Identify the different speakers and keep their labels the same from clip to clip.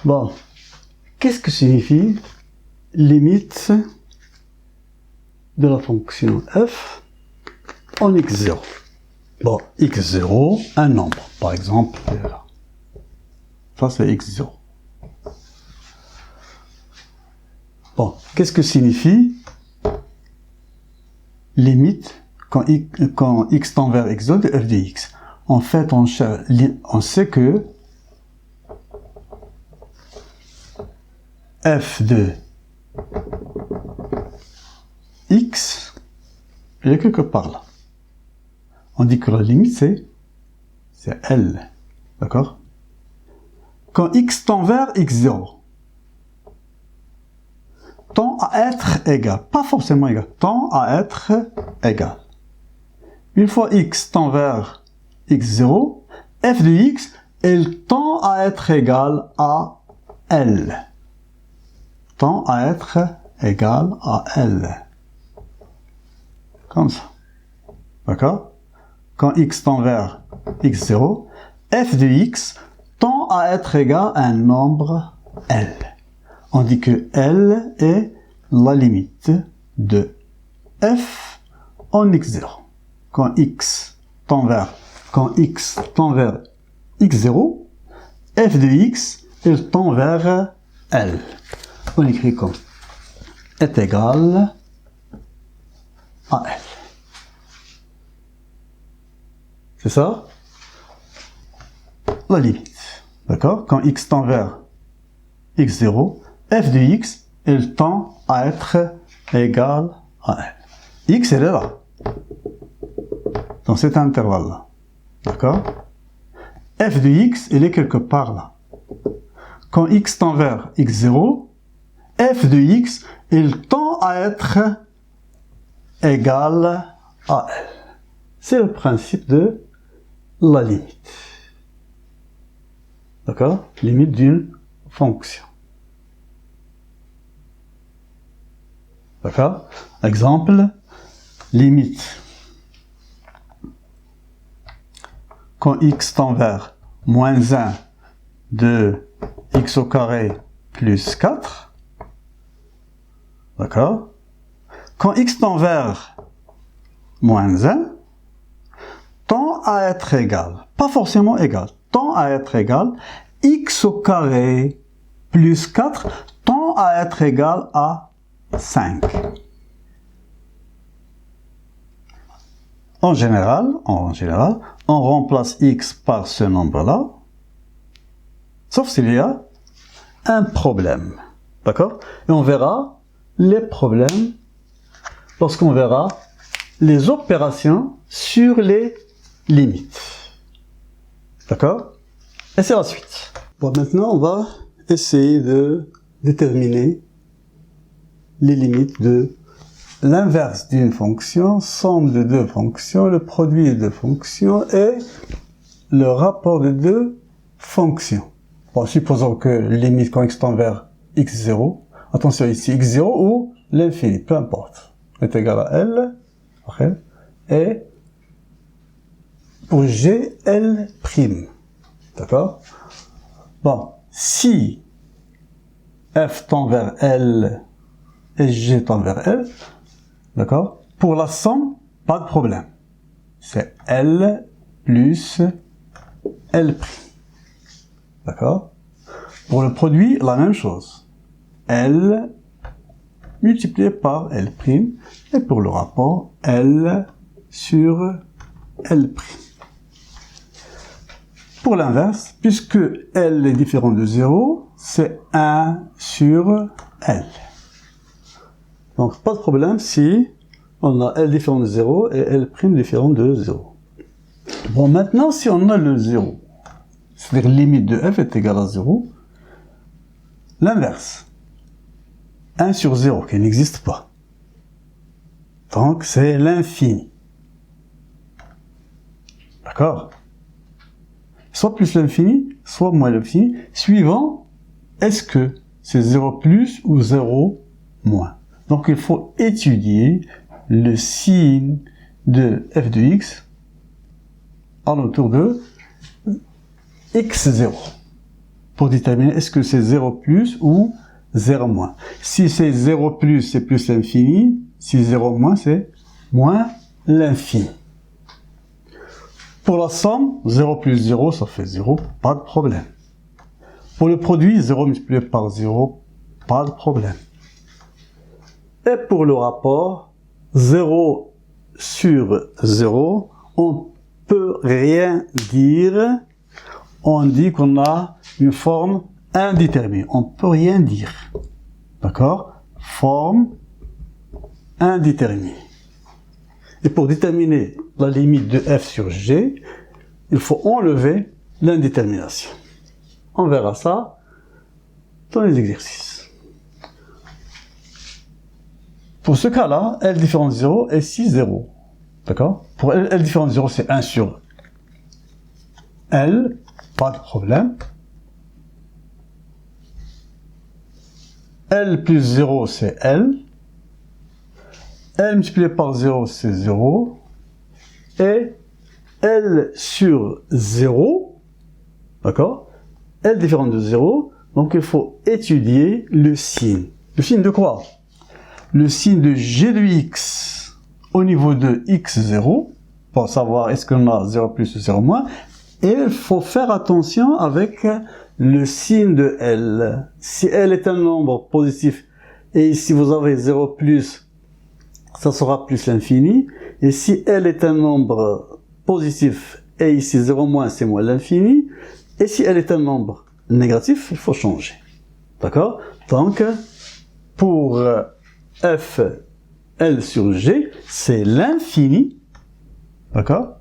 Speaker 1: Bon, qu'est-ce que signifie limite de la fonction f en x0? Bon, x0, un nombre, par exemple, là. Ça c'est x0. Bon, qu'est-ce que signifie limite quand x tend vers x0 de f de x? En fait, on sait que f de x est quelque part là. On dit que la limite c'est L. D'accord? Quand x tend vers x0, tend à être égal, pas forcément égal, tend à être égal. Une fois x tend vers x0, f de x, elle tend à être égal à L. Tend à être égal à L. Comme ça. D'accord? Quand x tend vers x0, f de x tend à être égal à un nombre L. On dit que L est la limite de f en x0. Quand x tend vers x0, f de x, elle tend vers L. On écrit comme est égal à L. C'est ça? La limite. D'accord? Quand x tend vers x0, f de x, elle tend à être égal à L. X, elle est là. Dans cet intervalle-là. D'accord? F de x, elle est quelque part là. Quand x tend vers x0, f de x, elle tend à être égal à L. C'est le principe de la limite. D'accord? Limite d'une fonction. D'accord? Exemple, limite. Quand x tend vers moins 1 de x au carré plus 4. D'accord? Quand x tend vers moins 1, tend à être égal, pas forcément égal, tend à être égal, x au carré plus 4 tend à être égal à 5. En général, on remplace x par ce nombre-là, sauf s'il y a un problème. D'accord? Et on verra les problèmes lorsqu'on verra les opérations sur les limites. D'accord? Et c'est la suite. Bon, maintenant, on va essayer de déterminer les limites de l'inverse d'une fonction, somme de deux fonctions, le produit de deux fonctions et le rapport de deux fonctions. Bon, supposons que limite quand x tend vers x0, attention ici, x0 ou l'infini, peu importe, est égal à L, okay, et pour g, L'. D'accord? Bon, si f tend vers L et g tend vers L, d'accord? Pour la somme, pas de problème. C'est L plus L'. D'accord? Pour le produit, la même chose. L multiplié par L'. Et pour le rapport, L sur L'. Pour l'inverse, puisque L est différent de 0, c'est 1 sur L. Donc, pas de problème si on a L différent de 0 et L' différent de 0. Bon, maintenant, si on a le 0, c'est-à-dire limite de f est égale à 0, l'inverse, 1 sur 0, qui n'existe pas. Donc, c'est l'infini. D'accord? Soit plus l'infini, soit moins l'infini, suivant, est-ce que c'est 0 plus ou 0 moins. Donc, il faut étudier le signe de f de x en autour de x0. pour déterminer est-ce que c'est 0 plus ou 0 moins. Si c'est 0 plus, c'est plus l'infini. Si 0 moins, c'est moins l'infini. Pour la somme, 0 plus 0, ça fait 0, pas de problème. Pour le produit, 0 multiplié par 0, pas de problème. Et pour le rapport, 0 sur 0, on peut rien dire. On dit qu'on a une forme indéterminée. On peut rien dire. D'accord? Forme indéterminée. Et pour déterminer la limite de f sur g, il faut enlever l'indétermination. On verra ça dans les exercices. Pour ce cas-là, L différence 0 est 6, 0. D'accord? Pour L différence 0, c'est 1 sur L, pas de problème. L plus 0, c'est L. L multiplié par 0, c'est 0. Et L sur 0, d'accord? L différent de 0, donc il faut étudier le signe. Le signe de quoi? Le signe de g de x au niveau de x0, pour savoir est-ce qu'on a 0 plus ou 0 moins. Et il faut faire attention avec le signe de L. Si L est un nombre positif, et ici vous avez 0 plus, ça sera plus l'infini. Et si L est un nombre positif, et ici 0 moins, c'est moins l'infini. Et si L est un nombre négatif, il faut changer. D'accord? Donc, pour f, L sur G, c'est l'infini. D'accord?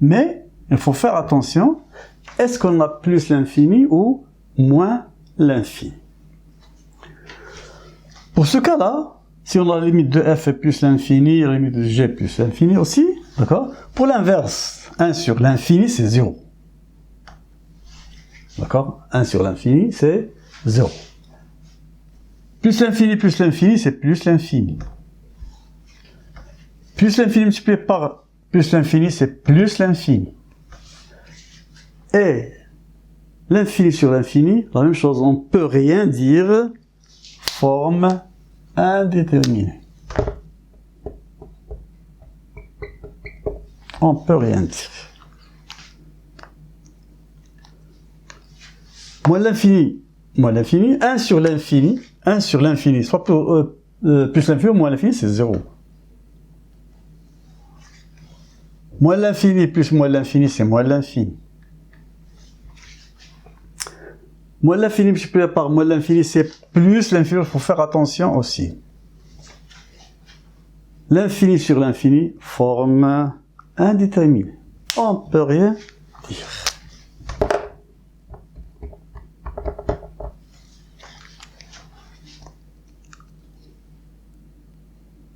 Speaker 1: Mais, il faut faire attention, est-ce qu'on a plus l'infini ou moins l'infini? Pour ce cas-là, si on a la limite de f est plus l'infini, la limite de g plus l'infini aussi, d'accord? Pour l'inverse, 1 sur l'infini, c'est 0. D'accord? 1 sur l'infini, c'est 0. Plus l'infini, c'est plus l'infini. Plus l'infini multiplié par plus l'infini, c'est plus l'infini. Et l'infini sur l'infini, la même chose, on ne peut rien dire, forme indéterminée. On ne peut rien dire. Moins l'infini, 1 sur l'infini, soit plus l'infini ou moins l'infini, c'est 0. Moins l'infini plus moins l'infini, c'est moins l'infini. Moins l'infini multiplié par moins l'infini, c'est plus l'infini, il faut faire attention aussi. L'infini sur l'infini, forme indéterminée. On ne peut rien dire.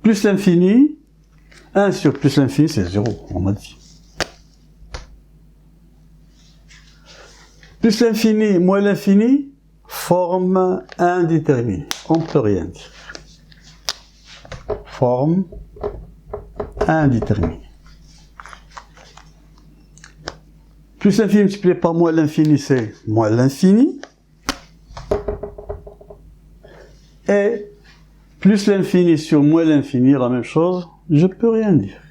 Speaker 1: Plus l'infini, 1 sur plus l'infini, c'est 0, on m'a dit. Plus l'infini, moins l'infini, forme indéterminée. On ne peut rien dire. Forme indéterminée. Plus l'infini multiplié par moins l'infini, c'est moins l'infini. Et plus l'infini sur moins l'infini, la même chose, je peux rien dire.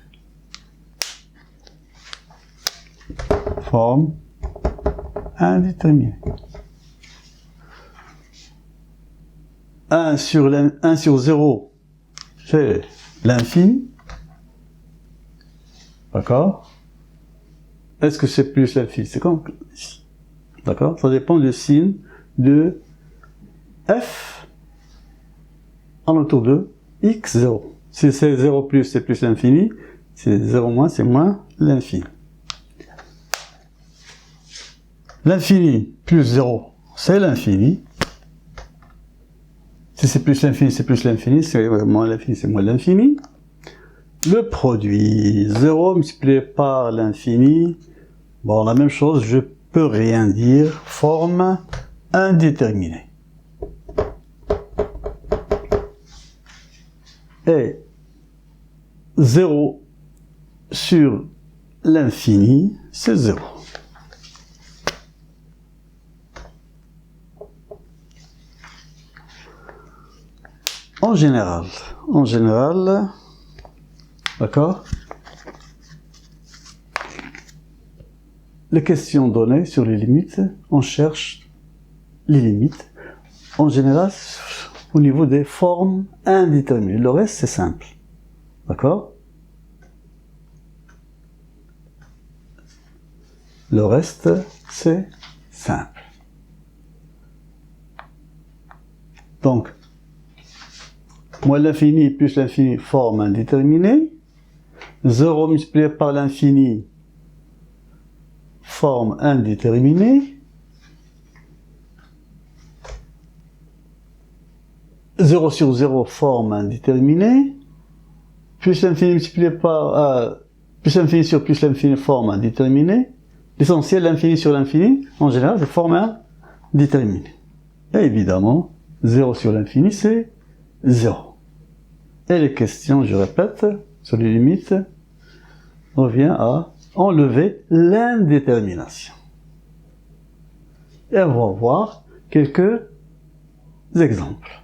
Speaker 1: Forme indéterminée. 1 sur 0, c'est l'infini. D'accord? Est-ce que c'est plus l'infini? C'est comme ici. D'accord? Ça dépend du signe de f en autour de x0. Si c'est 0 plus, c'est plus l'infini. Si c'est 0 moins, c'est moins l'infini. L'infini plus 0, c'est l'infini. Si c'est plus l'infini, c'est plus l'infini. Si c'est moins l'infini, c'est moins l'infini. Le produit 0 multiplié par l'infini. Bon, la même chose, je peux rien dire. Forme indéterminée. Et 0 sur l'infini, c'est 0. En général, d'accord, les questions données sur les limites, on cherche les limites, en général, au niveau des formes indéterminées. Le reste, c'est simple. D'accord? Le reste, c'est simple. Donc, moins l'infini plus l'infini, forme indéterminée. 0 multiplié par l'infini, forme indéterminée. 0 sur 0, forme indéterminée. Plus l'infini multiplié par... plus l'infini sur plus l'infini, forme indéterminée. L'essentiel, l'infini sur l'infini, en général, c'est forme indéterminée. Et évidemment, 0 sur l'infini, c'est 0. Et les questions, je répète, sur les limites, revient à enlever l'indétermination. Et on va voir quelques exemples.